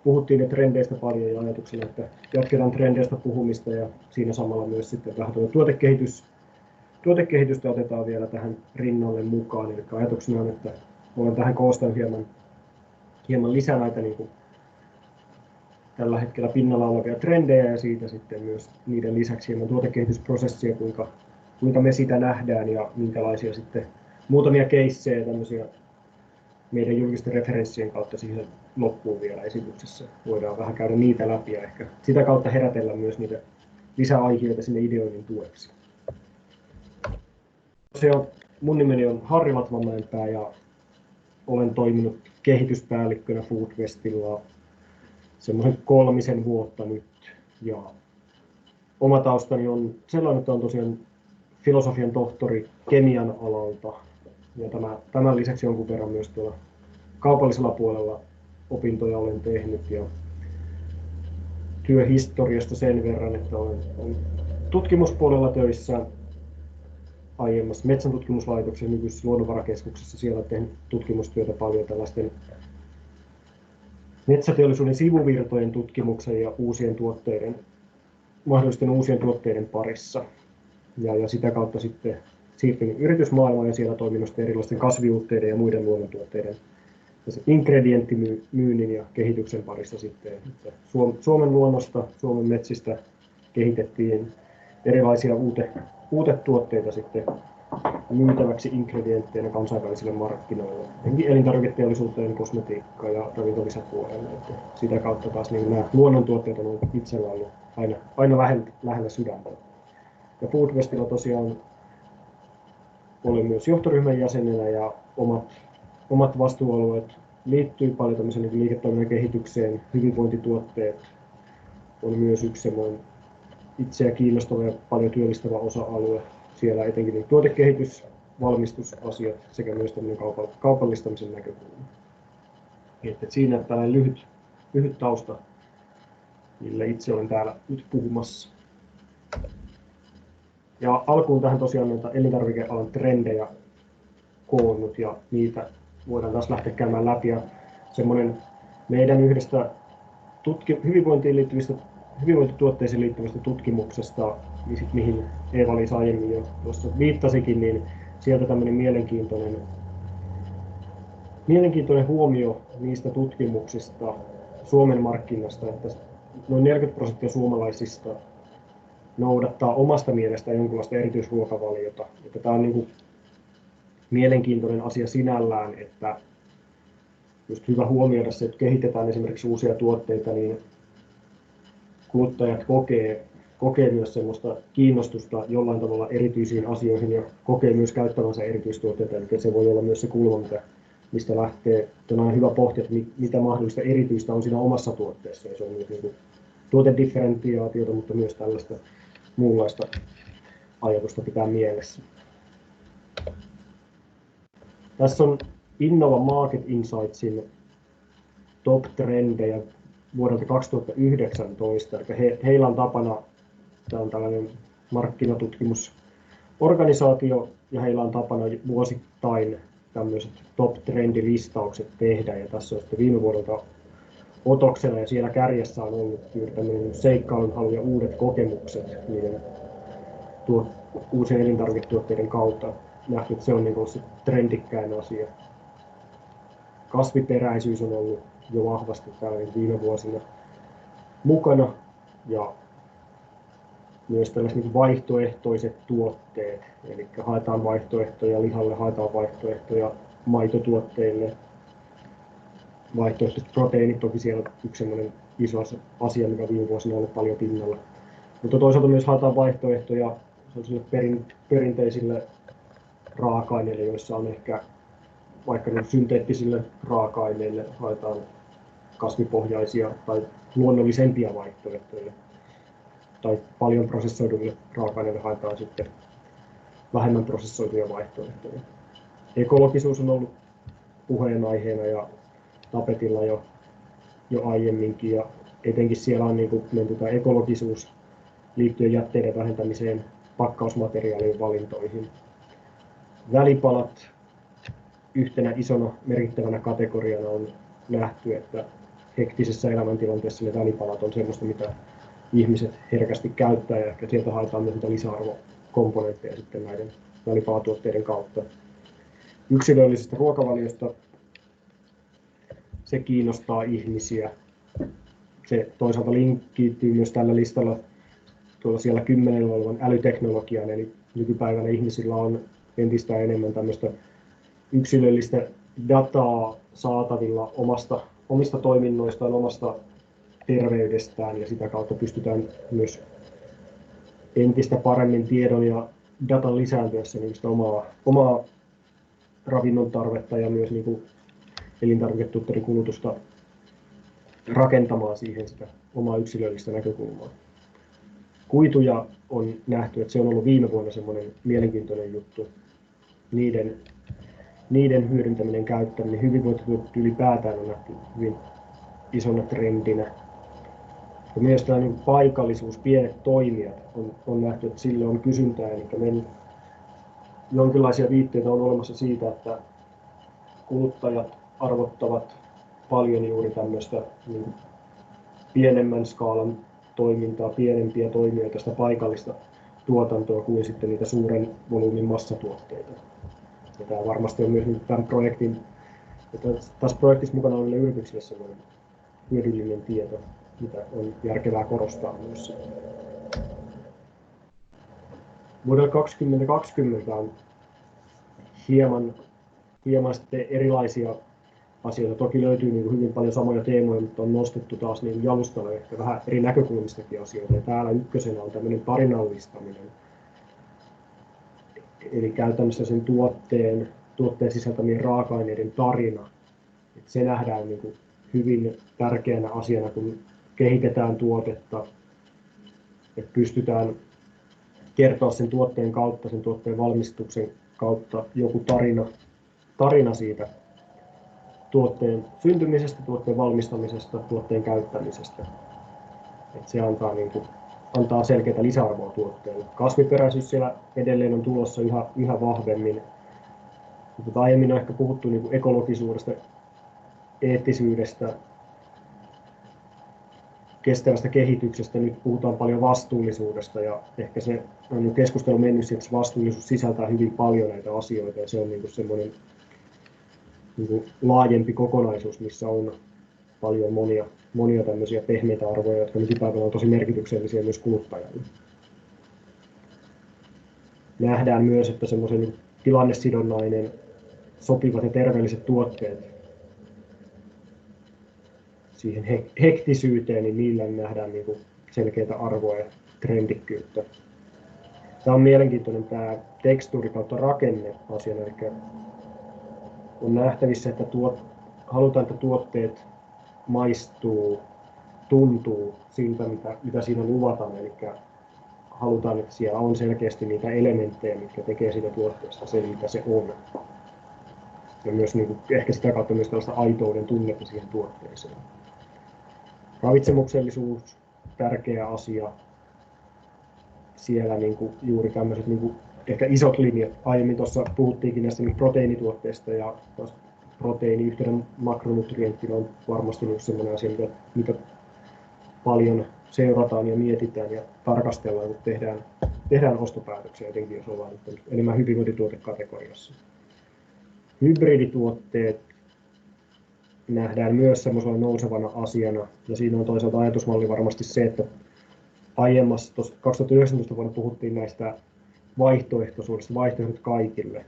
puhuttiin trendeistä paljon ja ajatuksena, että jatketaan trendeistä puhumista ja siinä samalla myös sitten vähän tuotekehitystä otetaan vielä tähän rinnalle mukaan. Eli ajatuksena on, että olen tähän koostanut hieman lisää näitä niin kuin tällä hetkellä pinnalla olevia trendejä ja siitä sitten myös niiden lisäksi hieman tuotekehitysprosessia, kuinka me sitä nähdään ja minkälaisia sitten muutamia keissejä tämmöisiä meidän julkisten referenssien kautta siihen loppuun vielä esityksessä. Voidaan vähän käydä niitä läpi ja ehkä sitä kautta herätellä myös niitä lisäaiheita sinne ideoinnin tueksi. Mun nimeni on Harri Latvamäenpää ja olen toiminut kehityspäällikkönä Foodwestilla semmoisen 3 vuotta nyt. Ja oma taustani on sellainen, että on tosiaan filosofian tohtori kemian alalta. Ja tämän lisäksi jonkun verran myös tuolla kaupallisella puolella opintoja olen tehnyt. Ja työhistoriasta sen verran, että olen tutkimuspuolella töissä aiemmassa metsäntutkimuslaitoksessa, nykyisessä luonnonvarakeskuksessa. Siellä olen tehnyt tutkimustyötä paljon tällaisten metsäteollisuuden sivuvirtojen tutkimuksen ja mahdollisten uusien tuotteiden parissa. Ja sitä kautta sitten siirtynyt yritysmaailmaan ja siellä toiminut erilaisten kasviuutteiden ja muiden luonnontuotteiden ingredienttimyynnin ja kehityksen parissa sitten. Suomen luonnosta, Suomen metsistä kehitettiin erilaisia uutetuotteita sitten myytäväksi ingredientteinä kansainvälisille markkinoille, elintarviketeollisuuteen, kosmetiikkaan ja ravintolisäpuolelle. Sitä kautta taas niin nämä luonnontuotteet on itsellä ollut aina lähellä sydäntä. Ja Foodwestilla tosiaan olen myös johtoryhmän jäsenenä ja omat vastuualueet liittyy paljon tämmöisen liiketoiminnan kehitykseen. Hyvinvointituotteet on myös yksi semmoinen itseä kiinnostava ja paljon työllistävä osa-alue. Siellä etenkin tuotekehitys, valmistusasiat sekä myös tämmöinen kaupallistamisen näkökulma. Että siinä tällainen lyhyt tausta, millä itse olen täällä nyt puhumassa. Ja alkuun tähän tosiaan näitä elintarvikealan trendejä koonnut ja niitä voidaan taas lähteä käymään läpi. Ja semmoinen meidän yhdestä hyvinvointituotteisiin liittyvästä tutkimuksesta, mihin Eeva-Liisa aiemmin jo tuossa viittasikin, niin sieltä tämmöinen mielenkiintoinen huomio niistä tutkimuksista Suomen markkinasta, että noin 40% suomalaisista noudattaa omasta mielestään jonkinlaista erityisruokavaliota. Että tämä on niin kuin mielenkiintoinen asia sinällään, että just hyvä huomioida se, että kehitetään esimerkiksi uusia tuotteita, niin kuluttajat kokee myös semmoista kiinnostusta jollain tavalla erityisiin asioihin ja kokee myös käyttävänsä erityistuotteita. Eli se voi olla myös se kulma, mistä lähtee. On hyvä pohtia, että mitä mahdollista erityistä on siinä omassa tuotteessa. Ja se on myös niin kuin tuotedifferentiaatiota, mutta myös tällaista muunlaista ajatusta pitää mielessä. Tässä on Innova Market Insightsin top-trendejä vuodelta 2019. Eli heillä on tapana, tämä on tällainen markkinatutkimusorganisaatio, ja heillä on tapana vuosittain tämmöiset top-trendilistaukset tehdä. Ja tässä on sitten viime vuodelta otoksena, ja siellä kärjessä on ollut juuri tämmöinen seikkailunhalu ja uudet kokemukset niiden uusien elintarviketuotteiden kautta. Nähty, että se on niin se trendikkäin asia. Kasviperäisyys on ollut jo vahvasti tällainen viime vuosina mukana, ja myös tällaiset niin vaihtoehtoiset tuotteet, eli haetaan vaihtoehtoja lihalle, haetaan vaihtoehtoja maitotuotteille, vaihtoehtoiset proteiinit, toki siellä on yksi sellainen iso asia, mikä viime vuosina on ollut paljon pinnalla. Mutta toisaalta myös haetaan vaihtoehtoja perinteisille raaka-aineille, joissa on ehkä vaikka synteettisille raaka-aineille haetaan kasvipohjaisia tai luonnollisempia vaihtoehtoja. Tai paljon prosessoiduille raaka-aineille haetaan sitten vähemmän prosessoituja vaihtoehtoja. Ekologisuus on ollut puheenaiheena ja tapetilla jo aiemminkin, ja etenkin siellä on menty tämä ekologisuus liittyen jätteiden vähentämiseen, pakkausmateriaalien valintoihin. Välipalat yhtenä isona merkittävänä kategoriana on nähty, että hektisessä elämäntilanteessa ne välipalat on semmoista, mitä ihmiset herkästi käyttää, ja ehkä sieltä haetaan myös niitä lisäarvokomponentteja sitten näiden välipalatuotteiden kautta. Yksilöllisestä ruokavaliosta se kiinnostaa ihmisiä. Se toisaalta linkittyy myös tällä listalla tuolla siellä 10 olevan älyteknologiaan, eli nykypäivänä ihmisillä on entistä enemmän tämmöistä yksilöllistä dataa saatavilla omista toiminnoistaan, omasta terveydestään, ja sitä kautta pystytään myös entistä paremmin tiedon ja datan lisääntyessä niin sitä omaa ravinnon tarvetta ja myös niin kuin elintarviketuotteiden kulutusta rakentamaan siihen sitä omaa yksilöllistä näkökulmaa. Kuituja on nähty, että se on ollut viime vuonna semmoinen mielenkiintoinen juttu. Niiden hyödyntäminen, käyttäminen, hyvinvointituotteet ylipäätään on nähty hyvin isona trendinä. Ja myös tämä niin paikallisuus, pienet toimijat on nähty, että sille on kysyntää. Eli meillä jonkinlaisia viitteitä on olemassa siitä, että kuluttajat arvottavat paljon juuri tämmöistä niin pienemmän skaalan toimintaa, pienempiä toimijoita, sitä paikallista tuotantoa kuin sitten niitä suuren volyymin massatuotteita. Ja tämä varmasti on myös tämän projektin, että tässä projektissa mukana oleville yrityksille sellainen hyödyllinen tieto, mitä on järkevää korostaa myös. Vuodella 2020 on hieman sitten erilaisia asioita. Toki löytyy niin hyvin paljon samoja teemoja, mutta on nostettu taas niin jalustalle ehkä vähän eri näkökulmistakin asioita. Ja täällä ykkösenä on tämmöinen tarinallistaminen. Eli käytännössä sen tuotteen sisältämien raaka-aineiden tarina. Et se nähdään niin kuin hyvin tärkeänä asiana, kun kehitetään tuotetta, että pystytään kertoa sen tuotteen kautta, sen tuotteen valmistuksen kautta joku tarina siitä tuotteen syntymisestä, tuotteen valmistamisesta, tuotteen käyttämisestä. Et se antaa selkeää lisäarvoa tuotteelle. Kasviperäisyys siellä edelleen on tulossa yhä vahvemmin. Mutta aiemmin on ehkä puhuttu niin kuin ekologisuudesta, eettisyydestä, kestävästä kehityksestä. Nyt puhutaan paljon vastuullisuudesta, ja ehkä se on keskustelu mennyt siihen, että vastuullisuus sisältää hyvin paljon näitä asioita, ja se on niin semmoinen niin laajempi kokonaisuus, missä on paljon monia tämmöisiä pehmeitä arvoja, jotka nykypäivänä on tosi merkityksellisiä myös kuluttajalle. Nähdään myös, että semmoisen tilannesidonnainen, sopivat ja terveelliset tuotteet siihen hektisyyteen, niin niillä nähdään niin kuin selkeitä arvoja ja trendikkyyttä. Tämä on mielenkiintoinen tämä tekstuuri kautta rakenne asiana, eli on nähtävissä, että halutaan, että tuotteet maistuu, tuntuu siltä, mitä siinä luvataan, eli halutaan, että siellä on selkeästi niitä elementtejä, mitkä tekee siitä tuotteesta sen, mitä se on. Ja myös niin kuin, ehkä sitä kautta myös tällaista aitouden tunnetta siihen tuotteeseen. Ravitsemuksellisuus, tärkeä asia. Siellä niin kuin, juuri tämmöiset niin kuin, ehkä isot linjat. Aiemmin tuossa puhuttiinkin näistä niin proteiinituotteista, ja proteiini yhtenä makronutrienttina on varmasti niin sellainen asia, mitä paljon seurataan ja mietitään ja tarkastellaan, kun tehdään ostopäätöksiä, etenkin jos ollaan enemmän hyvinvointituotekategoriassa. Hybridituotteet nähdään myös semmoisena nousevana asiana, ja siinä on toisaalta ajatusmalli varmasti se, että aiemmassa 2019 vuonna puhuttiin näistä vaihtoehtoisuudesta, vaihtoehdot kaikille,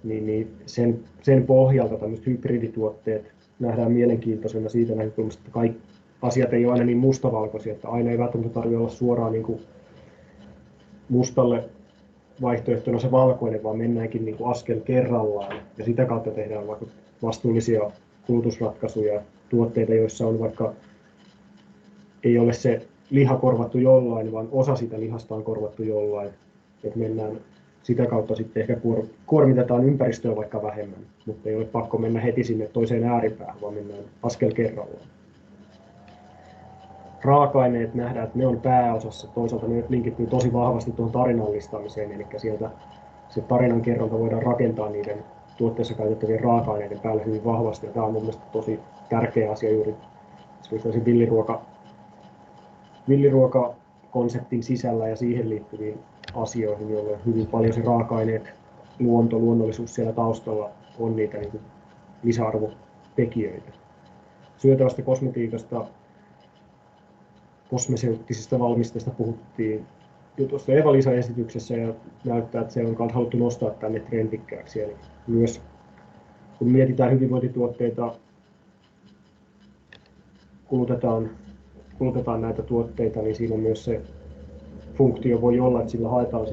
niin sen pohjalta tämmöiset hybridituotteet nähdään mielenkiintoisena siitä näkökulmasta, että kaikki asiat ei ole aina niin mustavalkoisia, että aina ei välttämättä tarvitse olla suoraan niin kuin mustalle vaihtoehtona se valkoinen, vaan mennäänkin niin kuin askel kerrallaan, ja sitä kautta tehdään vaikka vastuullisia kulutusratkaisuja, tuotteita, joissa on vaikka ei ole se liha korvattu jollain, vaan osa sitä lihasta on korvattu jollain, että mennään sitä kautta sitten ehkä kuormitetaan ympäristöä vaikka vähemmän, mutta ei ole pakko mennä heti sinne toiseen ääripäähän, vaan mennään askel kerrallaan. Raaka-aineet nähdään, että ne on pääosassa, toisaalta ne linkittyy tosi vahvasti tuohon tarinallistamiseen, eli sieltä se tarinan kerronta voidaan rakentaa niiden tuotteessa käytettävien raaka-aineiden päälle hyvin vahvasti, ja tämä on mun mielestä tosi tärkeä asia juuri just villiruokakonseptin sisällä ja siihen liittyviin asioihin, jolloin hyvin paljon se raaka-aineet, luonnollisuus siellä taustalla on niitä niin kuin lisäarvotekijöitä. Syötävästä kosmetiikasta, kosmeseuttisista valmisteista puhuttiin jo tuossa Eva-Liisa-esityksessä ja näyttää, että se on haluttu nostaa tänne trendikkääksi. Eli myös kun mietitään hyvinvointituotteita, kulutetaan näitä tuotteita, niin siinä myös se funktio voi olla, että sillä haetaan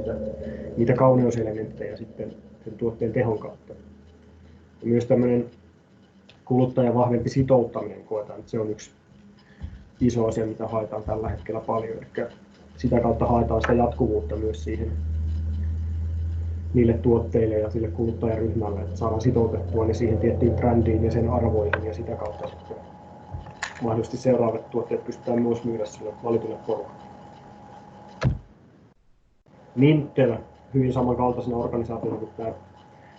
niitä kauneuselementtejä sitten sen tuotteen tehon kautta. Ja myös tämmöinen kuluttajan vahvempi sitouttaminen koetaan, että se on yksi iso asia, mitä haetaan tällä hetkellä paljon. Eli sitä kautta haetaan sitä jatkuvuutta myös niille tuotteille ja sille kuluttajaryhmälle, että saadaan sitoutettua ne siihen tiettyyn brändiin ja sen arvoihin ja sitä kautta sitten mahdollisesti seuraavat tuotteet pystytään myös myydä sille valitulle porukalle. Mintel, hyvin samankaltaisena organisaationa kuin tämä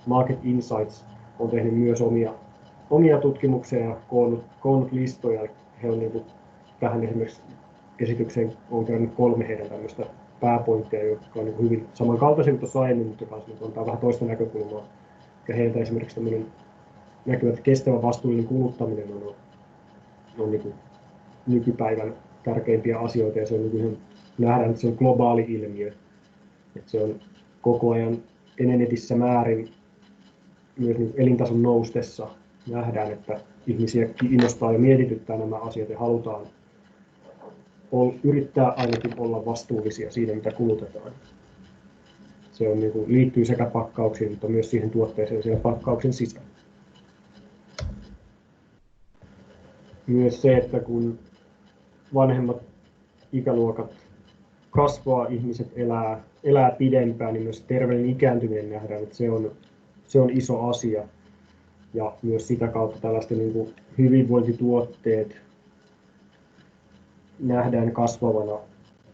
Market Insights, on tehnyt myös omia tutkimuksia ja koonnut listoja. He on niin kuin tähän esimerkiksi esitykseen on käynyt 3 heidän tämmöistä pääpointtia, jotka on niin hyvin samankaltaisia kuin tuossa aiemmin, mutta on vähän toista näkökulmaa. Ja heiltä esimerkiksi tämmöinen näkyy, että kestävä vastuullinen kuluttaminen on niin kuin nykypäivän tärkeimpiä asioita ja se on niin nähdään, että se on globaali ilmiö. Että se on koko ajan enenetissä määrin myös niin elintason noustessa nähdään, että ihmisiä innostaa ja mietityttää nämä asiat ja halutaan yrittää ainakin olla vastuullisia siinä, mitä kulutetaan. Se on, niin kuin, liittyy sekä pakkauksiin, mutta myös siihen tuotteeseen siellä pakkauksen sisällä. Myös se, että kun vanhemmat ikäluokat kasvaa, ihmiset elää pidempään, niin myös terveellinen ikääntyminen nähdään, että se on iso asia. Ja myös sitä kautta tällaisten niin kuin hyvinvointituotteet nähdään kasvavana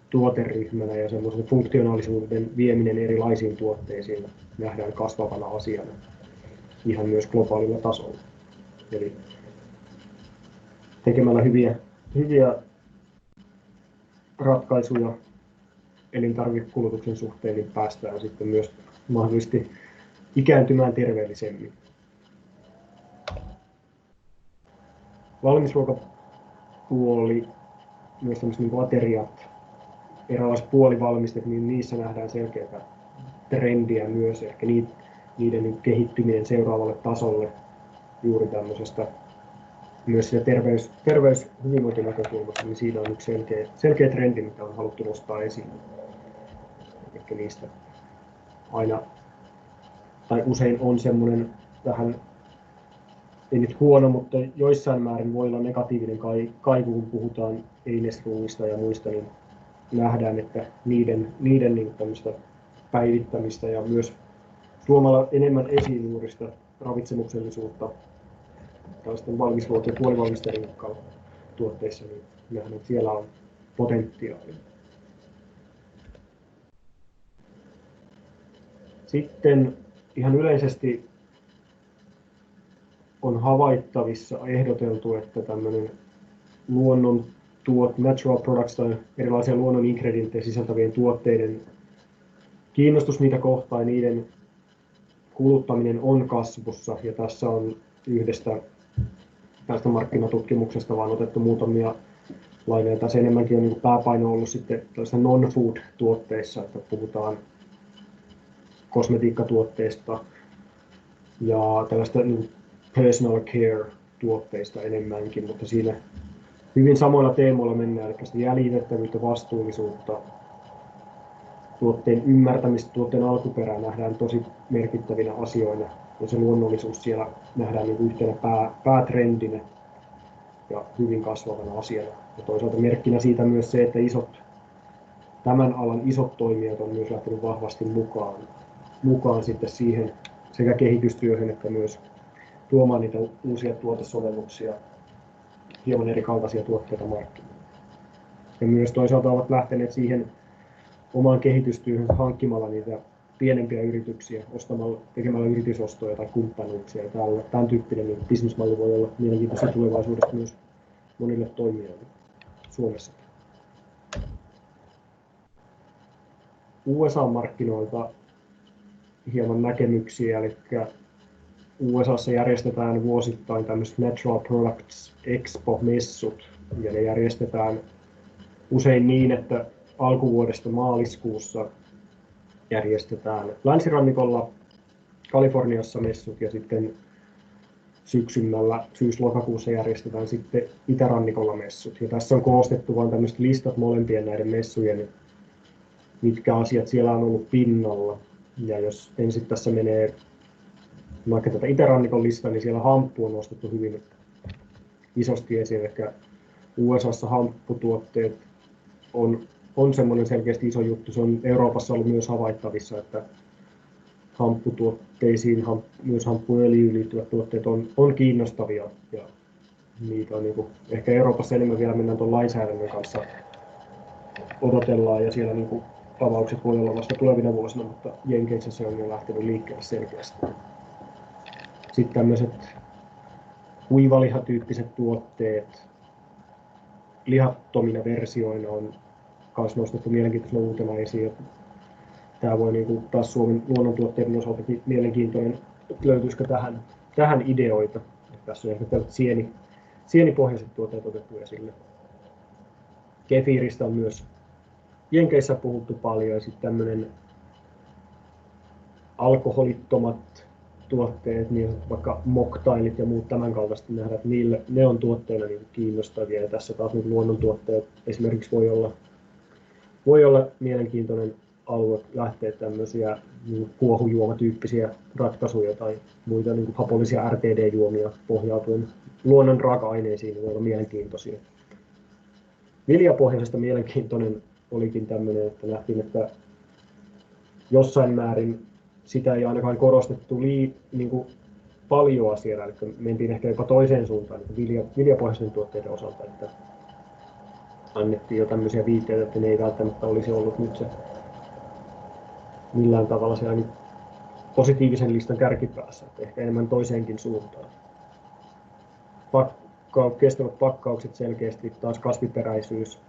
tuoteryhmänä ja semmoisen funktionaalisuuden vieminen erilaisiin tuotteisiin nähdään kasvavana asiana ihan myös globaalilla tasolla. Eli tekemällä hyviä ratkaisuja elintarvikekulutuksen suhteen, niin päästään sitten myös mahdollisesti ikääntymään terveellisemmin. Valmisruokapuoli, myös tämmöiset niin ateriat, erilaiset puolivalmisteet, niin niissä nähdään selkeää trendiä myös, ehkä niiden niin kehittyminen seuraavalle tasolle juuri tämmöisestä myös sitä terveyshyvinvointinäkökulmasta, niin siinä on yksi selkeä trendi, mitä on haluttu nostaa esiin. Eli niistä aina tai usein on semmoinen vähän, ei nyt huono, mutta joissain määrin voi olla negatiivinen kaiku, kun puhutaan einesruuista ja muista, niin nähdään, että niiden niin tämmöistä päivittämistä ja myös tuomalla enemmän esiin juuri sitä ravitsemuksellisuutta tällaisten valmisruokien ja puolivalmisteiden tuotteissa, niin nähdään, että siellä on potentiaalia. Sitten ihan yleisesti on havaittavissa ehdoteltu, että tämmöinen natural products tai erilaisia luonnon ingredienttejä sisältävien tuotteiden kiinnostus niitä kohtaan ja niiden kuluttaminen on kasvussa. Ja tässä on yhdestä tästä markkinatutkimuksesta vaan otettu muutamia laineja. Tässä enemmänkin on niin pääpaino ollut sitten tällaisissa non-food-tuotteissa, että puhutaan kosmetiikkatuotteista ja tällaista niin personal care-tuotteista enemmänkin, mutta siinä hyvin samoilla teemoilla mennään, eli sitä jäljitettävyyttä, vastuullisuutta, tuotteen ymmärtämistä, tuotteen alkuperää nähdään tosi merkittävinä asioina, ja se luonnollisuus siellä nähdään niin yhtenä päätrendinä ja hyvin kasvavana asiana. Ja toisaalta merkkinä siitä myös se, että tämän alan isot toimijat on myös lähtenyt vahvasti mukaan sitten siihen sekä kehitystyöhön että myös tuomaan niitä uusia tuotesovelluksia, hieman eri kaltaisia tuotteita markkinoille. Ja myös toisaalta ovat lähteneet siihen omaan kehitystyöhön hankkimalla niitä pienempiä yrityksiä, tekemällä yritysostoja tai kumppanuuksia. Tämän tyyppinen niin bisnesmalli voi olla mielenkiintoista tulevaisuudessa myös monille toimijoille Suomessa. USA-markkinoilta hieman näkemyksiä, eli USAssa järjestetään vuosittain tämmöiset Natural Products Expo-messut, ja ne järjestetään usein niin, että alkuvuodesta maaliskuussa järjestetään länsirannikolla Kaliforniassa messut, ja sitten syksymmällä syys-lokakuussa järjestetään sitten itärannikolla messut. Ja tässä on koostettu vain tämmöiset listat molempien näiden messujen, mitkä asiat siellä on ollut pinnalla. Ja jos ensin tässä menee vaikka tätä itärannikon listaa, niin siellä hamppu on nostettu hyvin isosti esiin. Ehkä USAssa hampputuotteet on semmoinen selkeästi iso juttu. Se on Euroopassa ollut myös havaittavissa, että hampputuotteisiin, myös hamppuöljyyn liittyvät tuotteet on kiinnostavia. Ja niitä on ehkä Euroopassa enemmän vielä mennään tuon lainsäädännön kanssa odotellaan, ja siellä avaukset voi olla vasta tulevina vuosina, mutta Jenkeissä se on jo lähtenyt liikkeelle selkeästi. Sitten tämmöiset kuivalihatyyppiset tuotteet lihattomina versioina on myös nostettu mielenkiintoisena uutena esiin. Tämä voi taas Suomen luonnontuotteiden osaltakin mielenkiintoinen, löytyisikö tähän ideoita. Tässä on ehkä sienipohjaiset tuotteet otettu esille. Kefiiristä on myös Jenkeissä puhuttu paljon, ja sitten tämmöinen alkoholittomat tuotteet, niin vaikka moktailit ja muut tämän kaltaisesti nähdään, että ne on tuotteina kiinnostavia, ja tässä taas luonnontuotteet esimerkiksi voi olla mielenkiintoinen alue lähteä tämmöisiä kuohujuomatyyppisiä ratkaisuja tai muita hapollisia RTD-juomia pohjautuen luonnon raaka-aineisiin, niin voi olla mielenkiintoisia. Viljapohjaisesta mielenkiintoinen olikin tämmöinen, että nähtiin, että jossain määrin sitä ei ainakaan korostettu paljoa siellä, eli mentiin ehkä jopa toiseen suuntaan viljapohjaisten tuotteiden osalta, että annettiin jo tämmöisiä viitteitä, että ne ei välttämättä olisi ollut nyt se millään tavalla siellä positiivisen listan kärkipäässä, että ehkä enemmän toiseenkin suuntaan. Kestävät pakkaukset selkeästi, taas kasviperäisyys,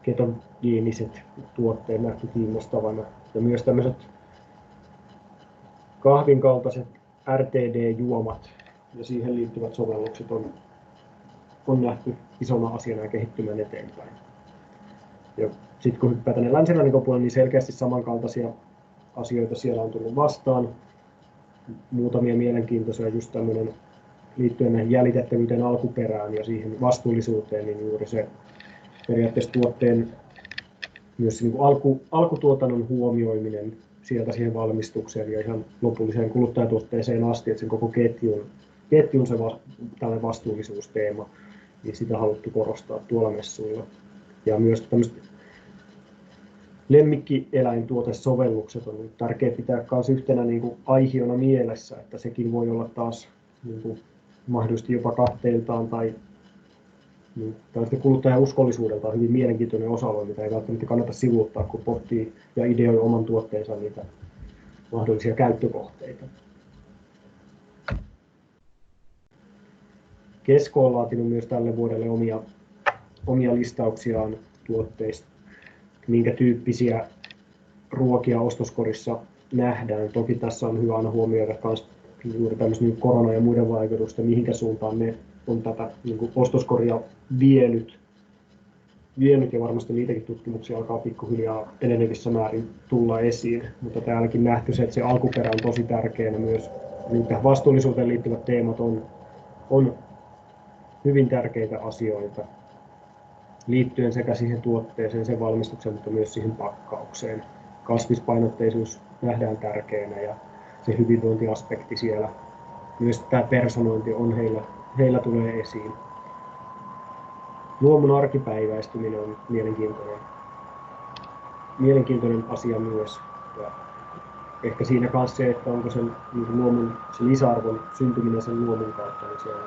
ketogeeniset tuotteet nähty kiinnostavana, ja myös tämmöiset kahvin kaltaiset RTD-juomat ja siihen liittyvät sovellukset on nähty isona asiana ja kehittymään eteenpäin. Ja sitten kun hyppää tänne länsirannikon puolelle, niin selkeästi samankaltaisia asioita siellä on tullut vastaan. Muutamia mielenkiintoisia, just tämmöinen liittyen näihin jäljitettävyyteen, alkuperään ja siihen vastuullisuuteen, niin juuri se periaatteessa tuotteen myös se alkutuotannon huomioiminen sieltä siihen valmistukseen ja ihan lopulliseen kuluttajatuotteeseen asti, että sen koko ketjun se tällainen vastuullisuusteema, niin sitä haluttu korostaa tuolla messuilla. Ja myös tämmöiset lemmikkieläintuotesovellukset on tärkeää pitää myös yhtenä aihiona mielessä, että sekin voi olla taas mahdollisesti jopa katteiltaan tai kuluttajan uskollisuudeltaan hyvin mielenkiintoinen osa-alue, mitä ei välttämättä kannata sivuuttaa, kun pohtii ja ideoi oman tuotteensa niitä mahdollisia käyttökohteita. Kesko on laatinut myös tälle vuodelle omia listauksiaan tuotteista, minkä tyyppisiä ruokia ostoskorissa nähdään. Toki tässä on hyvä aina huomioida myös juuri tämmöisen korona- ja muiden vaikutusten, mihinkä suuntaan ne on tätä ostoskoria vienyt, ja varmasti niitäkin tutkimuksia alkaa pikkuhiljaa enenevissä määrin tulla esiin, mutta täälläkin nähty se, että se alkuperä on tosi tärkeänä myös. Tähän vastuullisuuteen liittyvät teemat on hyvin tärkeitä asioita liittyen sekä siihen tuotteeseen, sen valmistukseen, mutta myös siihen pakkaukseen. Kasvispainotteisuus nähdään tärkeänä ja se hyvinvointiaspekti siellä. Myös tämä personointi on heillä tulee esiin. Luomun arkipäiväistyminen on mielenkiintoinen asia myös. Ja ehkä siinä kanssa se, että onko sen luomun se lisäarvon syntyminen sen luomun kautta, niin se on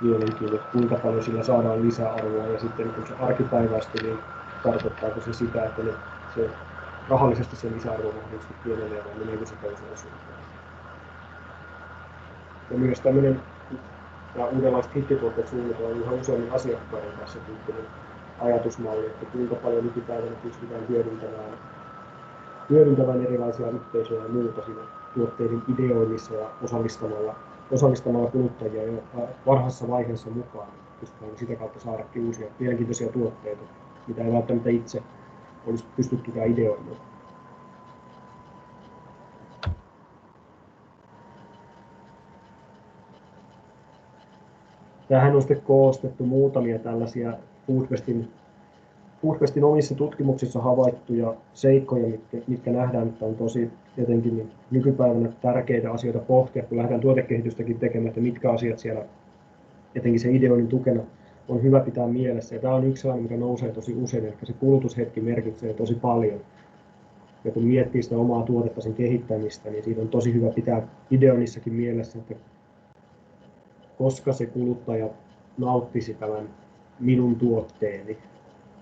mielenkiintoista, kuinka paljon sillä saadaan lisäarvoa, ja sitten kun se arkipäiväistyy, niin tarkoittaako se sitä, että se rahallisesti se lisäarvo mahdollisesti pienenee, vai meneekö se toiseen suuntaan. Ja myös tämmöinen ja uudenlaiset hittituotteet suunnitellaan yhä useammin asiakkaiden kanssa tyyppinen ajatusmalli, että kuinka paljon nykypäivänä pystytään hyödyntämään erilaisia yhteisöjä ja muuta siinä tuotteiden ideoinnissa ja osallistamalla kuluttajia jo varhaisessa vaiheessa mukaan. Pystytään sitä kautta saadakin uusia mielenkiintoisia tuotteita, mitä ei välttämättä itse olisi pystyttykään ideoimaan. Tähän on sitten koostettu muutamia tällaisia Foodwestin omissa tutkimuksissa havaittuja seikkoja, mitkä nähdään, että on tosi jotenkin niin nykypäivänä tärkeitä asioita pohtia, kun lähdetään tuotekehitystäkin tekemään, että mitkä asiat siellä etenkin se ideoinnin tukena on hyvä pitää mielessä. Ja tämä on yksi sellainen, mikä nousee tosi usein, eli se kulutushetki merkitsee tosi paljon. Ja kun miettii sitä omaa tuotetta, sen kehittämistä, niin siitä on tosi hyvä pitää ideoinnissakin mielessä, että koska se kuluttaja nauttisi tämän minun tuotteeni,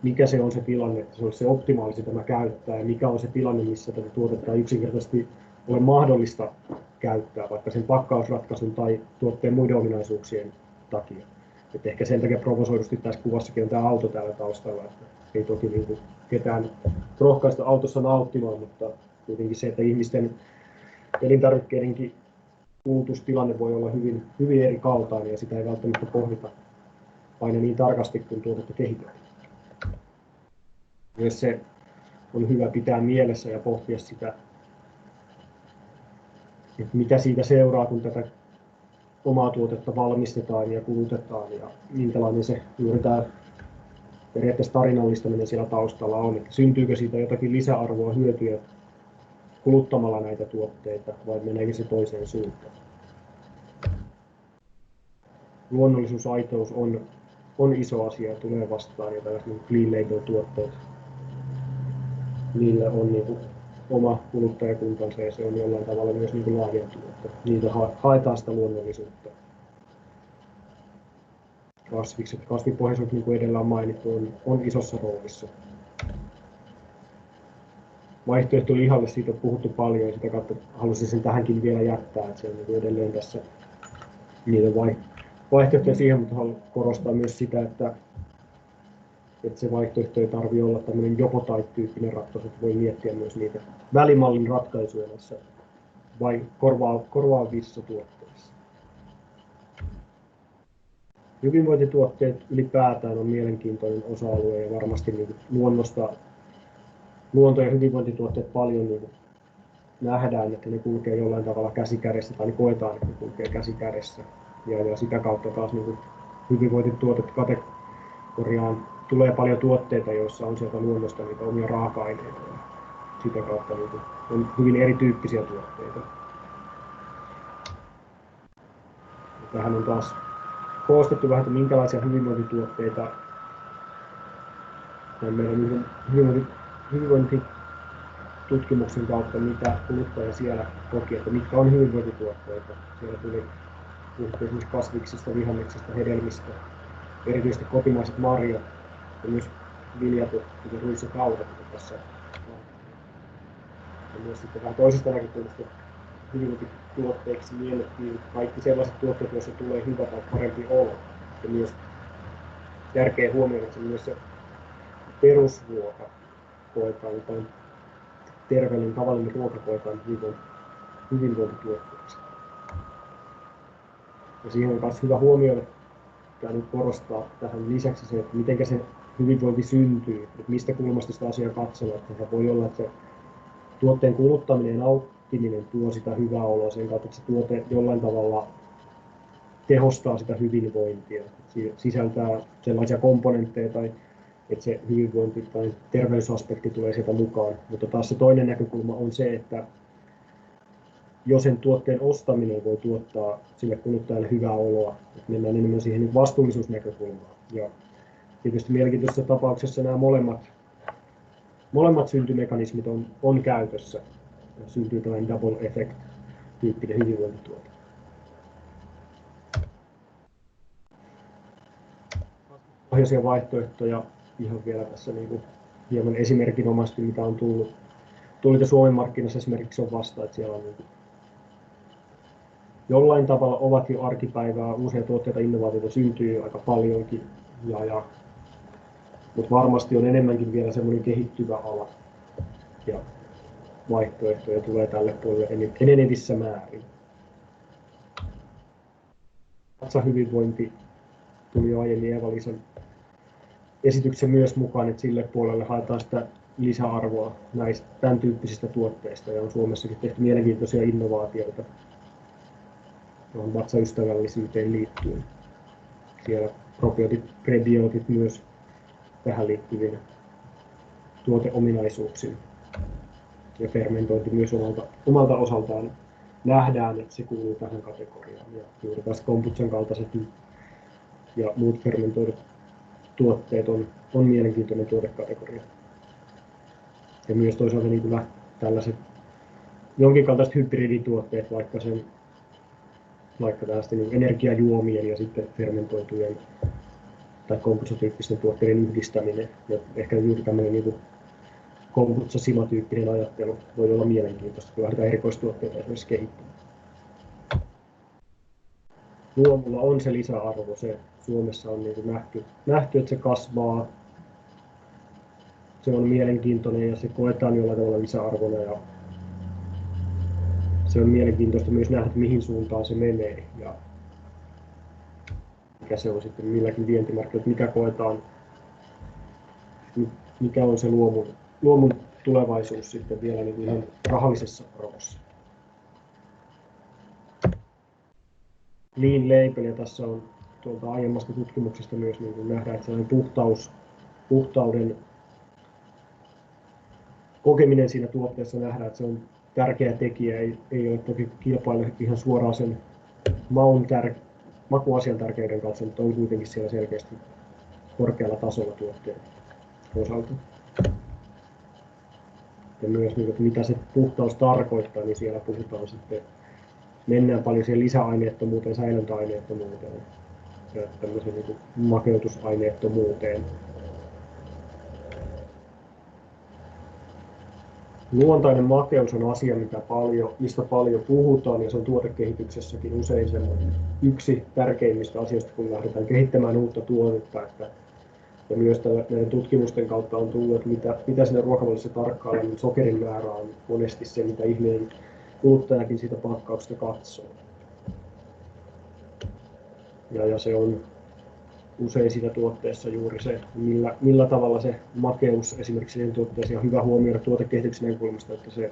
mikä se on se tilanne, että se olisi se optimaalisi tämä käyttää, ja mikä on se tilanne, missä tätä tuotetta ei yksinkertaisesti ole mahdollista käyttää, vaikka sen pakkausratkaisun tai tuotteen muiden ominaisuuksien takia. Et ehkä sen takia provosoidusti tässä kuvassakin on tämä auto täällä taustalla, että ei toki niin kuin ketään rohkaista autossa nauttimaan, mutta kuitenkin se, että ihmisten elintarvikkeidenkin kulutustilanne voi olla hyvin eri kaltainen ja sitä ei välttämättä pohdita aina niin tarkasti, kun tuotetta kehitetään. Myös se on hyvä pitää mielessä ja pohtia sitä, että mitä siitä seuraa, kun tätä omaa tuotetta valmistetaan ja kulutetaan ja minkälainen se juuri tämä periaatteessa tarinallistaminen siellä taustalla on. Että syntyykö siitä jotakin lisäarvoa, hyötyä kuluttamalla näitä tuotteita vai meneekö se toiseen suuntaan. Luonnollisuus, aitous on iso asia ja tulee vastaan ja tällaiset niin clean label tuotteet, niillä on niin kuin oma kuluttajakuntansa ja se on jollain tavalla myös niin kuin laajentunut, että niitä haetaan sitä luonnollisuutta. Kasvipohjaisuus, niin kuin edellä on mainittu, on isossa roolissa. Vaihtoehto lihalle, siitä on puhuttu paljon ja sitä kautta haluaisin sen tähänkin vielä jättää, että se on niin edelleen tässä niiden vaihtoehtoja siihen, mutta haluan korostaa myös sitä, että se vaihtoehto ei tarvitse olla tämmöinen joko-tai-tyyppinen ratkaisu, että voi miettiä myös niitä välimallin ratkaisuja näissä vai korvaavissa tuotteissa. Hyvinvointituotteet ylipäätään on mielenkiintoinen osa-alue ja varmasti niin luonto- ja hyvinvointituotteet paljon niin nähdään, että ne kulkee jollain tavalla käsikädessä tai koetaan, että ne kulkee käsikädessä. Ja sitä kautta taas niin hyvinvointituotekategoriaan tulee paljon tuotteita, joissa on sieltä luonnosta niitä omia raaka-aineita. Ja sitä kautta niin on hyvin erityyppisiä tuotteita. Ja tähän on taas koostettu vähän, että minkälaisia hyvinvointituotteita meidän hyvinvointitutkimuksen kautta, mitä kuluttaja siellä koki, että mitkä on hyvinvointituotteita. Siellä tuli esimerkiksi kasviksista, vihanneksista, hedelmistä, erityisesti kotimaiset marjat ja myös viljat, kuten ruis ja kaurat tässä. Ja myös sitten vähän toisesta näkökulmasta hyvinvointituotteiksi miellettiin kaikki sellaiset tuotteet, joissa tulee hyvä tai parempi olo. Ja myös tärkeä huomioida, että myös se perusruoka koetaan, tai terveellinen tavallinen ruoka koetaan hyvinvointituotteeksi. Ja siihen on myös hyvä huomioida, että nyt korostaa tähän lisäksi se, että miten se hyvinvointi syntyy, että mistä kulmasta sitä asiaa katsoo. Että voi olla, että se tuotteen kuluttaminen ja nauttiminen tuo sitä hyvää oloa sen kautta, että se tuote jollain tavalla tehostaa sitä hyvinvointia. Sisältää sellaisia komponentteja, tai että se hyvinvointi tai terveysaspekti tulee sieltä mukaan. Mutta taas se toinen näkökulma on se, että jo sen tuotteen ostaminen voi tuottaa sille kuluttajalle hyvää oloa. Että mennään enemmän siihen vastuullisuusnäkökulmaan. Ja tietysti mielenkiintoisessa tapauksessa nämä molemmat syntymekanismit on käytössä. Syntyy tällainen double effect-tyyppinen hyvinvointituote. Pohjaisia vaihtoehtoja ihan vielä tässä niin kuin hieman esimerkinomaisesti, mitä on tullut Suomen markkinassa esimerkiksi on vasta, että siellä on niin jollain tavalla ovat jo arkipäivää, uusia tuotteita, innovaatioita syntyy aika paljonkin, mutta varmasti on enemmänkin vielä semmoinen kehittyvä ala ja vaihtoehtoja tulee tälle puolelle enenevissä määrin. Vatsahyvinvointi tuli jo aiemmin Eeva-Liisan esityksen myös mukaan, että sille puolelle haetaan sitä lisäarvoa näistä tämän tyyppisistä tuotteista ja on Suomessakin tehty mielenkiintoisia innovaatioita tuohon vatsaystävällisyyteen liittyen. Siellä probiootit, prebiootit myös tähän liittyvien tuoteominaisuuksiin ja fermentointi myös omalta osaltaan nähdään, että se kuuluu tähän kategoriaan ja juuri taas kombutsan kaltaiset ja muut fermentoidut tuotteet on mielenkiintoinen tuotekategoria. Ja myös toisaalta niin tällaiset jonkin kaltaiset hybridituotteet, vaikka tällaista niin energiajuomien ja sitten fermentoitujen tai kombutsatyyppisten tuotteiden yhdistäminen. Ja ehkä juuri tämmöinen niin kombutsa-sima-tyyppinen ajattelu voi olla mielenkiintoista, kun lähdetään erikoistuotteita esimerkiksi kehittämään. Luomulla on se lisäarvo, se Suomessa on niin nähty, että se kasvaa. Se on mielenkiintoinen ja se koetaan jollain tavalla lisäarvona ja se on mielenkiintoista myös nähdä, mihin suuntaan se menee ja mikä se on sitten milläkin vientimarkkinoilla, mikä koetaan, mikä on se luomun tulevaisuus sitten vielä niin ihan rahallisessa arvossa. Lean label, ja tässä on tuolta aiemmasta tutkimuksesta myös niin nähdään, että sellainen puhtauden kokeminen siinä tuotteessa nähdään, että se on tärkeä tekijä, ei ole toki kilpaile ihan suoraan sen makuasian tärkeyden kanssa, mutta on kuitenkin siellä selkeästi korkealla tasolla tuotteen osalta. Ja myös että mitä se puhtaus tarkoittaa, niin siellä puhutaan sitten, mennään paljon siihen lisäaineettomuuteen, säilöntäaineettomuuteen ja tämmöiseen niin makeutusaineettomuuteen. Luontainen makeus on asia, mistä paljon puhutaan ja se on tuotekehityksessäkin usein yksi tärkeimmistä asioista, kun lähdetään kehittämään uutta tuotetta. Ja myös näiden tutkimusten kautta on tullut, että mitä siinä ruokavaliossa tarkkaillaan, niin sokerin määrä on monesti se, mitä ihminen kuluttajakin siitä pakkauksesta katsoo. Ja se on usein siinä tuotteessa juuri se, millä tavalla se makeus esimerkiksi siihen tuotteeseen on hyvä huomioida tuotekehityksen näkökulmasta, että se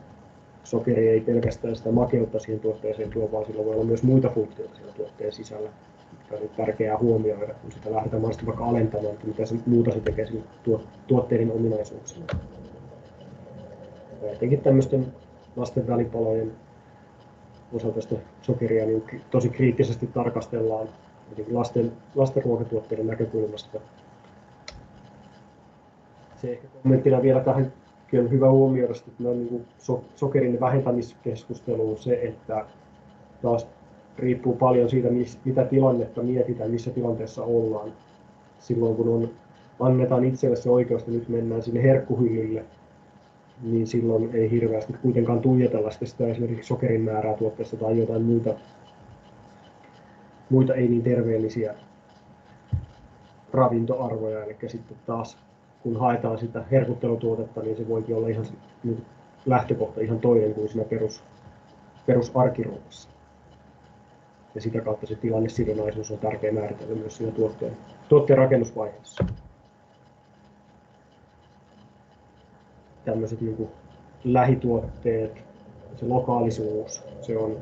sokeri ei pelkästään sitä makeutta siihen tuotteeseen tuo, vaan sillä voi olla myös muita funktioita siellä tuotteen sisällä, mitkä on tärkeää huomioida, kun sitä lähdetään mahdollisesti vaikka alentamaan, että mitä se muuta se tekee tuotteiden ominaisuuksilla. Ja etenkin tämmöisten lasten välipalojen osalta sitä sokeria niin tosi kriittisesti tarkastellaan lasten ruokatuotteiden näkökulmasta. Se ehkä kommenttina vielä tähän on hyvä huomioida, että niin sokerin vähentämiskeskusteluun se, että taas riippuu paljon siitä, mitä tilannetta mietitään, missä tilanteessa ollaan. Silloin kun annetaan itselle se oikeus, että nyt mennään sinne herkkuhyllylle, niin silloin ei hirveästi kuitenkaan tuijotella sitä esimerkiksi sokerin määrää tuotteessa tai jotain muita ei niin terveellisiä ravintoarvoja. Eli sitten taas kun haetaan sitä herkuttelutuotetta, niin se voikin olla ihan niin lähtökohta ihan toinen kuin siinä perusarkiruokassa. Ja sitä kautta se tilannesidonnaisuus on tärkeä määritellä myös siinä tuotteen rakennusvaiheessa. Tämmöiset niin kuin lähituotteet, se lokaalisuus, se on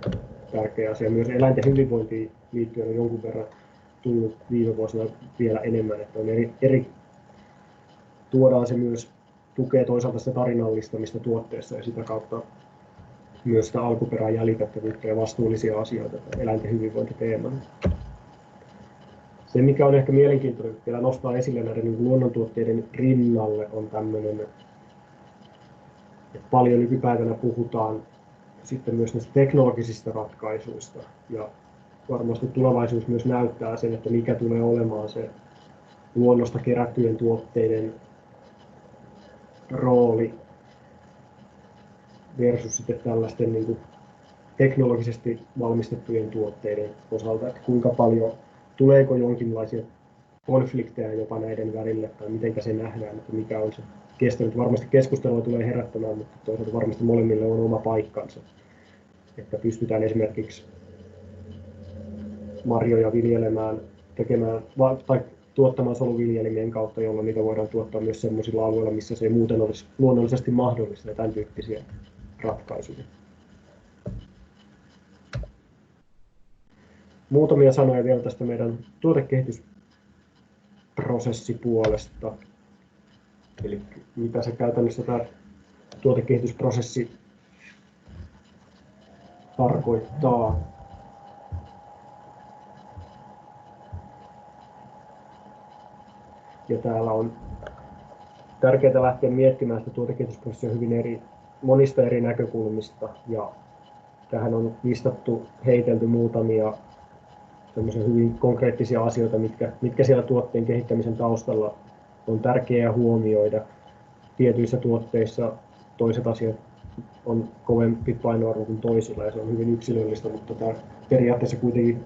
tärkeä asia. Myös eläinten hyvinvointiin liittyen on jonkun verran tullut viime vuosina vielä enemmän, että on tuodaan se myös, tukee toisaalta sitä tarinallistamista tuotteessa ja sitä kautta myös sitä alkuperän jäljitettävyyttä ja vastuullisia asioita eläinten hyvinvointiteemana. Se, mikä on ehkä mielenkiintoinen vielä nostaa esille näiden niin luonnontuotteiden rinnalle, on tämmöinen, että paljon nykypäivänä puhutaan sitten myös näistä teknologisista ratkaisuista. Ja varmasti tulevaisuus myös näyttää sen, että mikä tulee olemaan se luonnosta kerättyjen tuotteiden rooli versus sitten tällaisten niin kuin teknologisesti valmistettujen tuotteiden osalta, että kuinka paljon, tuleeko jonkinlaisia konflikteja jopa näiden välillä, tai miten se nähdään, että mikä on se kestänyt. Varmasti keskustelua tulee herättämään, mutta toisaalta varmasti molemmille on oma paikkansa. Että pystytään esimerkiksi marjoja viljelemään, tai tuottamaan soluviljelimien kautta, jolloin niitä voidaan tuottaa myös sellaisilla alueilla, missä se ei muuten olisi luonnollisesti mahdollista, ja tämän tyyppisiä ratkaisuja. Muutamia sanoja vielä tästä meidän tuotekehitysprosessipuolesta. Eli mitä se käytännössä tämä tuotekehitysprosessi tarkoittaa. Ja täällä on tärkeää lähteä miettimään sitä tuotekehitysprosessia hyvin monista eri näkökulmista. Ja tähän on listattu, heitelty muutamia hyvin konkreettisia asioita, mitkä siellä tuotteen kehittämisen taustalla on tärkeää huomioida. Tietyissä tuotteissa toiset asiat on kovempi painoarvo kuin toisilla, ja se on hyvin yksilöllistä, mutta periaatteessa kuitenkin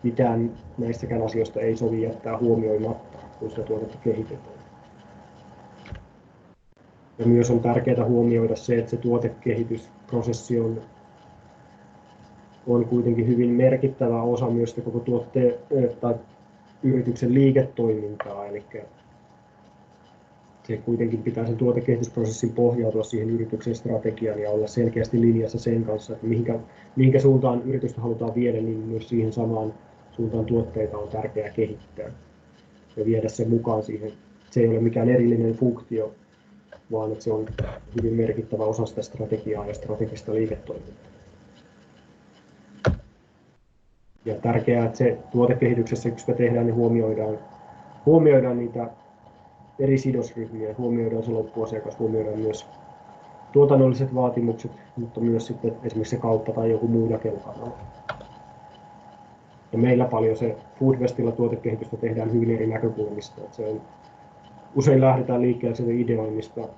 mitään näistäkään asioista ei sovi jättää huomioimatta, kun sitä tuotetta kehitetään. Ja myös on tärkeää huomioida se, että se tuotekehitysprosessi on kuitenkin hyvin merkittävä osa myös sitä koko tuotteen tai yrityksen liiketoimintaa, eli se kuitenkin pitää sen tuotekehitysprosessin pohjautua siihen yrityksen strategiaan ja olla selkeästi linjassa sen kanssa, että mihinkä suuntaan yritystä halutaan viedä, niin myös siihen samaan suuntaan tuotteita on tärkeää kehittää ja viedä sen mukaan siihen. Se ei ole mikään erillinen funktio, vaan että se on hyvin merkittävä osa sitä strategiaa ja strategista liiketoimintaa. Ja tärkeää, että se tuotekehityksessä, kun sitä tehdään, niin huomioidaan niitä eri sidosryhmiä, huomioidaan se loppuasiakas, huomioidaan myös tuotannolliset vaatimukset, mutta myös sitten esimerkiksi se kauppa tai joku muu jakelukanava. Ja meillä paljon se Foodwestilla tuotekehitystä tehdään hyvin eri näkökulmista. Usein lähdetään liikkeelle sieltä ideoinnista,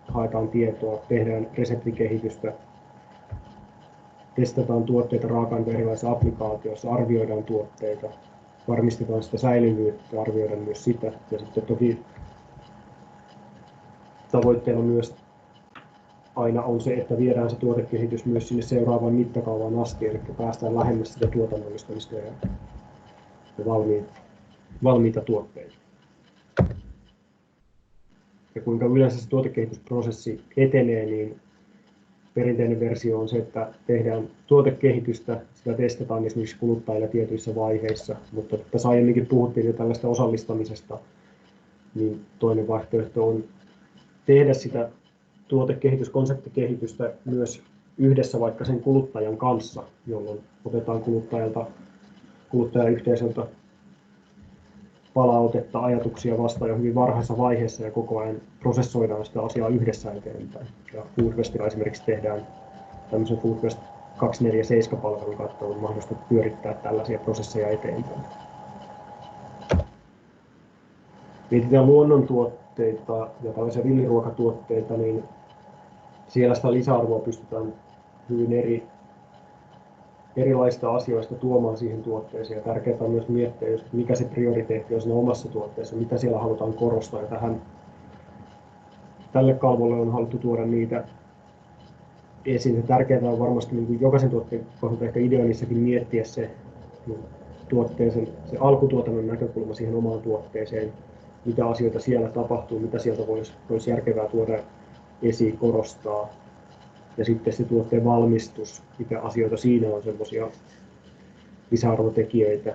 haetaan tietoa, tehdään reseptikehitystä, testataan tuotteita raaka-aineita erilaisissa applikaatioissa, arvioidaan tuotteita, varmistetaan sitä säilyvyyttä, arvioidaan myös sitä. Ja sitten toki tavoitteena myös aina on se, että viedään se tuotekehitys myös sinne seuraavaan mittakaavaan asti, eli päästään lähemmäs sitä tuotannollistamista ja valmiita tuotteita. Ja kuinka yleensä se tuotekehitysprosessi etenee, niin perinteinen versio on se, että tehdään tuotekehitystä, sitä testataan esimerkiksi kuluttajilla tietyissä vaiheissa, mutta tässä aiemminkin puhuttiin jo tällaista osallistamisesta, niin toinen vaihtoehto on tehdä sitä konseptikehitystä myös yhdessä vaikka sen kuluttajan kanssa, jolloin otetaan kuluttajayhteisöltä palautetta, ajatuksia vastaan jo hyvin varhaisessa vaiheessa ja koko ajan prosessoidaan sitä asiaa yhdessä eteenpäin. Ja Foodwestilla esimerkiksi tehdään tämmöisen Foodwest 247-palvelun kautta on mahdollista pyörittää tällaisia prosesseja eteenpäin. Mietitään luonnontuotteita ja tällaisia villiruokatuotteita, niin siellä sitä lisäarvoa pystytään hyvin erilaisista asioista tuomaan siihen tuotteeseen. Ja tärkeää on myös miettiä, mikä se prioriteetti on siinä omassa tuotteessa, mitä siellä halutaan korostaa. Ja tälle kalvolle on haluttu tuoda niitä esiin. Tärkeää on varmasti niin kuin jokaisen tuotteen kohdalta ehkä ideoinnissakin miettiä se alkutuotannon näkökulma siihen omaan tuotteeseen, mitä asioita siellä tapahtuu, mitä sieltä voisi järkevää tuoda esiin, korostaa. Ja sitten se tuotteen valmistus, mitä asioita siinä on semmoisia lisäarvotekijöitä,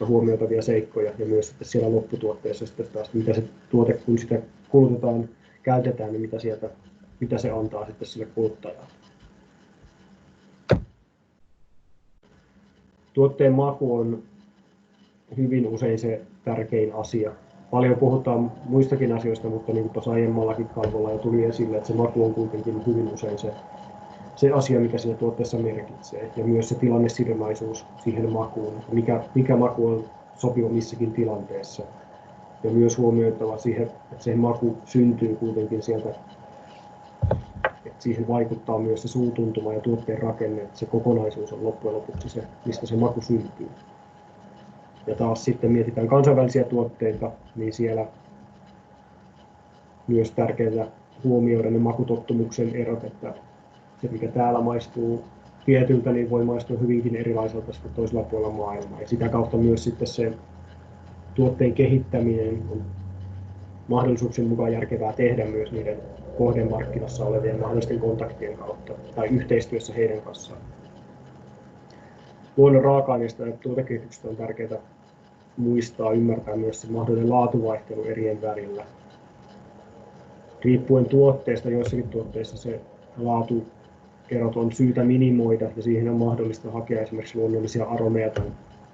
huomioitavia seikkoja, ja myös sitten siellä lopputuotteessa sitten taas, mitä se tuote, kun sitä kulutetaan, käytetään, niin mitä se antaa sitten sille kuluttajalle. Tuotteen maku on hyvin usein se tärkein asia. Paljon puhutaan muistakin asioista, mutta niin kuin tuossa aiemmallakin kalvolla jo tuli esille, että se maku on kuitenkin hyvin usein se asia, mikä siinä tuotteessa merkitsee. Ja myös se tilannesidonnaisuus siihen makuun, mikä maku on sopiva missäkin tilanteessa. Ja myös huomioitava siihen, että se maku syntyy kuitenkin sieltä siihen vaikuttaa myös se suutuntuma ja tuotteen rakenne, että se kokonaisuus on loppujen lopuksi se, mistä se maku syntyy. Ja taas sitten mietitään kansainvälisiä tuotteita, niin siellä myös tärkeää huomioida ne makutottumuksen erot, että se mikä täällä maistuu tietyltä, niin voi maistua hyvinkin erilaiselta sitten toisella puolella maailmaa. Ja sitä kautta myös sitten se tuotteen kehittäminen on mahdollisuuksien mukaan järkevää tehdä myös niiden kohdemarkkinassa olevien mahdollisten kontaktien kautta tai yhteistyössä heidän kanssaan. Luonnon raaka-aineista ja tuotekehityksestä on tärkeää muistaa ymmärtää myös se mahdollinen laatuvaihtelu erien välillä. Riippuen tuotteesta, joissakin tuotteissa se laatuerot on syytä minimoida ja siihen on mahdollista hakea esimerkiksi luonnollisia aromeja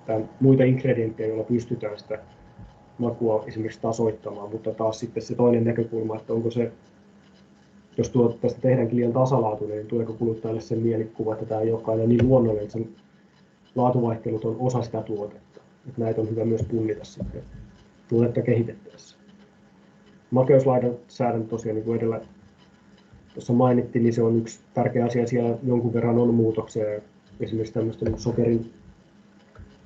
tai muita ingredienttejä, joilla pystytään sitä makua esimerkiksi tasoittamaan, mutta taas sitten se toinen näkökulma, että onko se, jos tuotteesta tehdäänkin liian tasalaatuinen, niin tuleeko kuluttajalle sen mielikuva, että tämä ei olekaan enää niin luonnollinen, että sen laatuvaihtelut on osa sitä tuotetta. Että näitä on hyvä myös punnita sitten tuotetta kehitettäessä. Makeuslainsäädäntö tosiaan, niin kuin edellä tuossa mainittiin, niin se on yksi tärkeä asia. Siellä jonkun verran on muutoksia, esimerkiksi tämmöistä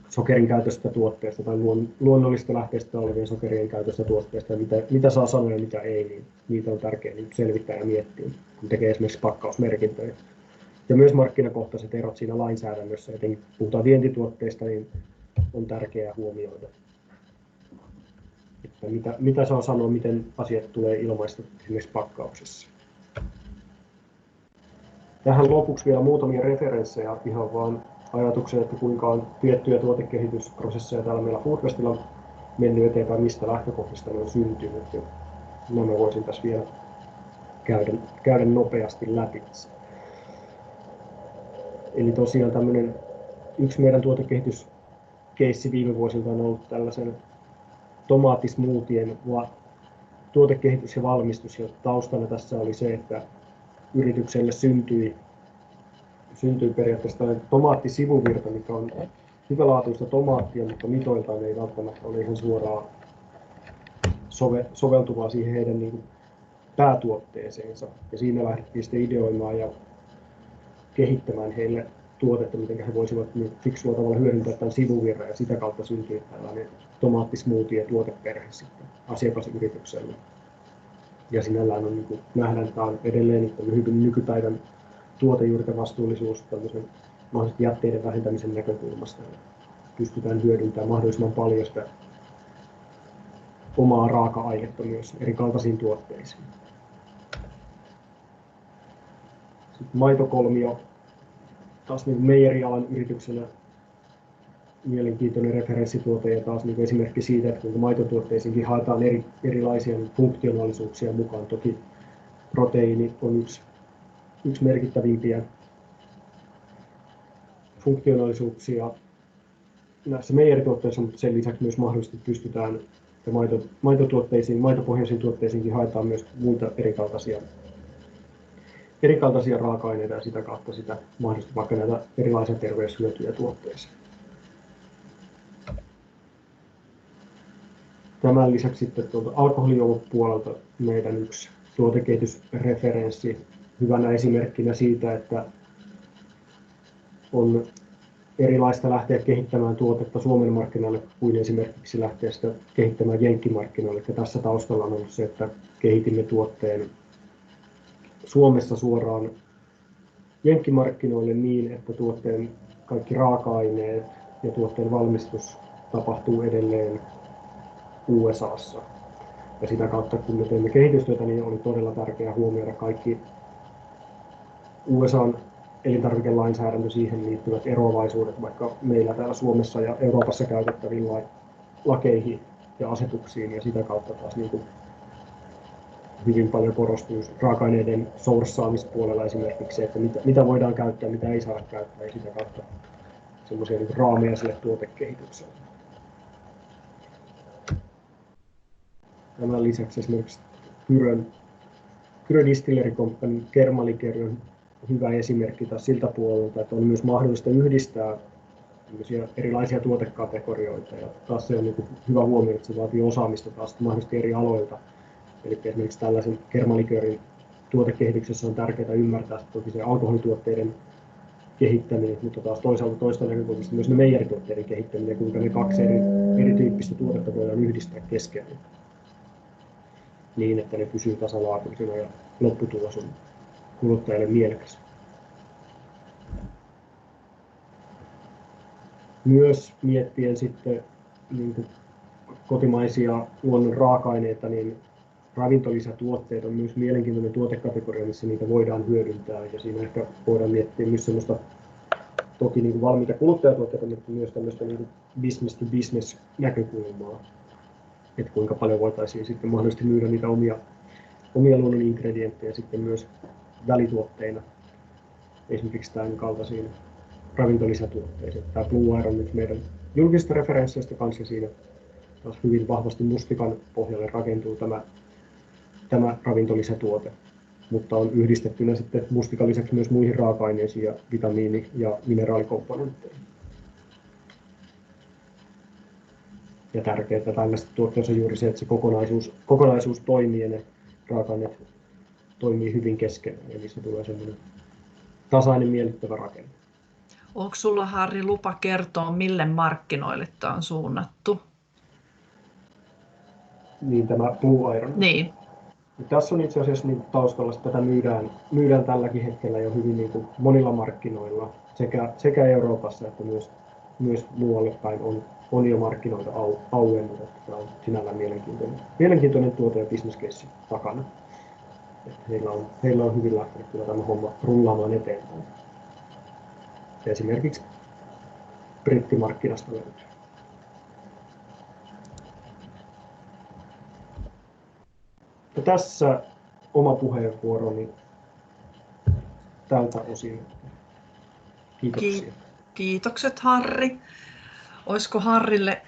sokerin käytöstä tuotteesta tai luonnollista lähteestä olevien sokerien käytöstä tuotteesta, ja mitä saa sanoa ja mitä ei, niin niitä on tärkeää selvittää ja miettiä, kun tekee esimerkiksi pakkausmerkintöjä. Ja myös markkinakohtaiset erot siinä lainsäädännössä, etenkin puhutaan vientituotteista, niin on tärkeää huomioida, että mitä saa sanoa, miten asiat tulee ilmaista esimerkiksi pakkauksessa. Tähän lopuksi vielä muutamia referenssejä, ihan vaan ajatuksia, että kuinka on tiettyjä tuotekehitysprosesseja täällä meillä Foodfestilla mennyt eteenpäin, mistä lähtökohdista ne on syntynyt. Ja nämä voisin tässä vielä käydä nopeasti läpi. Eli tosiaan yksi meidän tuotekehityskeissi viime vuosilta on ollut tällaisen tomaattismoothien tuotekehitys ja valmistus. Ja taustana tässä oli se, että yritykselle syntyi periaatteessa tomaattisivuvirta, mikä on hyvälaatuista tomaattia, mutta mitoiltaan ei välttämättä ole ihan suoraan soveltuvaa siihen heidän niin kuin päätuotteeseensa. Ja siinä lähdettiin sitten ideoimaan ja kehittämään heille tuotetta, miten he voisivat fiksulla tavalla hyödyntää tämän sivuvirran, ja sitä kautta syntyi tällainen tomaattismoothie tuoteperhe sitten asiakasyritykselle. Ja sinällään on, niin kuin nähdään, että on edelleen hyvin nykypäivän tuotejuurtavastuullisuus tämmöisen mahdollisesti jätteiden vähentämisen näkökulmasta. Pystytään hyödyntämään mahdollisimman paljon sitä omaa raaka-ainetta myös eri kaltaisiin tuotteisiin. Sitten maitokolmio, taas niin meijerialan yrityksenä mielenkiintoinen referenssituote ja taas niin esimerkki siitä, että kuinka maitotuotteisiinkin haetaan erilaisia funktionaalisuuksia mukaan. Toki proteiini on yksi merkittävimpiä funktionaalisuuksia näissä meijerituotteissa, mutta sen lisäksi myös mahdollisesti pystytään maitopohjaisiin tuotteisiinkin haetaan myös muita erikaltaisia raaka-aineita ja sitä kautta sitä mahdollisesti vaikka näitä erilaisia terveyshyötyjä tuotteisiin. Tämän lisäksi sitten alkoholijuomapuolelta meidän yksi tuotekehitysreferenssi hyvänä esimerkkinä siitä, että on erilaista lähteä kehittämään tuotetta Suomen markkinoille kuin esimerkiksi lähteä sitä kehittämään jenkkimarkkinoille. Ja tässä taustalla on ollut se, että kehitimme tuotteen Suomessa suoraan jenkkimarkkinoille niin, että tuotteen kaikki raaka-aineet ja tuotteen valmistus tapahtuu edelleen USAssa. Ja sitä kautta, kun me teemme kehitystyötä, niin oli todella tärkeää huomioida kaikki USA:n elintarvikelainsäädäntö, siihen liittyvät eroavaisuudet vaikka meillä täällä Suomessa ja Euroopassa käytettäviin lakeihin ja asetuksiin, ja sitä kautta taas niin kuin hyvin paljon korostuu raaka-aineiden sourcaamispuolella esimerkiksi se, että mitä voidaan käyttää, mitä ei saada käyttää, ja sitä kautta semmoisia niin raameja sille tuotekehitykselle. Tämän lisäksi esimerkiksi Kyrö Distillery Company Kermalikeri on hyvä esimerkki taas siltä puolelta, että on myös mahdollista yhdistää erilaisia tuotekategorioita, ja taas se on niin hyvä huomio, että se vaatii osaamista taas mahdollisesti eri aloilta. Eli esimerkiksi tällaisen kermalikörin tuotekehityksessä on tärkeää ymmärtää toki se alkoholituotteiden kehittäminen, mutta taas toisaalta toista näkökulmasta myös ne meijerituotteiden kehittäminen, kuinka ne kaksi erityyppistä tuotetta voidaan yhdistää keskenään niin, että ne pysyy tasalaatuisena ja lopputulos on kuluttajalle mielekäs. Myös miettien sitten niin kotimaisia luonnon raaka-aineita, niin ravintolisätuotteet on myös mielenkiintoinen tuotekategoria, missä niitä voidaan hyödyntää. Ja siinä ehkä voidaan miettiä myös sellaista toki niin valmiita kuluttajatuotteita, mutta myös tämmöistä niin business to business näkökulmaa. Että kuinka paljon voitaisiin sitten mahdollisesti myydä niitä omia luonnon ingredienttejä sitten myös välituotteina. Esimerkiksi tämän kaltaisiin ravintolisätuotteisiin. Tämä Blue Iron nyt meidän julkisista referensseistä kanssa siinä taas hyvin vahvasti mustikan pohjalle rakentuu tämä ravintolisätuote, mutta on yhdistettynä sitten mustikan lisäksi myös muihin raaka-aineisiin ja vitamiini- ja mineraalikomponentteihin. Ja tärkeää tällaista tuotteessa on juuri se, että se kokonaisuus toimii ja ne raaka-aineet toimii hyvin keskenään, eli se tulee semmoinen tasainen miellyttävä rakenne. Onko sulla, Harri, lupa kertoa, mille markkinoille tämä on suunnattu? Niin tämä Blue Iron. Niin. Tässä on itse asiassa niin taustalla, että tätä myydään tälläkin hetkellä jo hyvin niin kuin monilla markkinoilla, sekä Euroopassa että myös muualle päin on jo markkinoita auennut. Tämä on sinällään mielenkiintoinen tuote ja business case takana. Että heillä on hyvin lähtenyt kyllä tämä homma rullaamaan eteenpäin. Esimerkiksi brittimarkkinasta löytyy. Ja tässä oma puheenvuoroni tältä osin. Kiitoksia. Kiitokset, Harri. Olisiko Harrille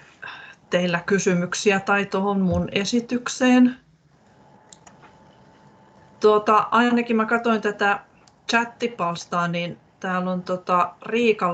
teillä kysymyksiä tai tuohon mun esitykseen? Ainakin mä katsoin tätä chattipalstaa, niin täällä on Riikalla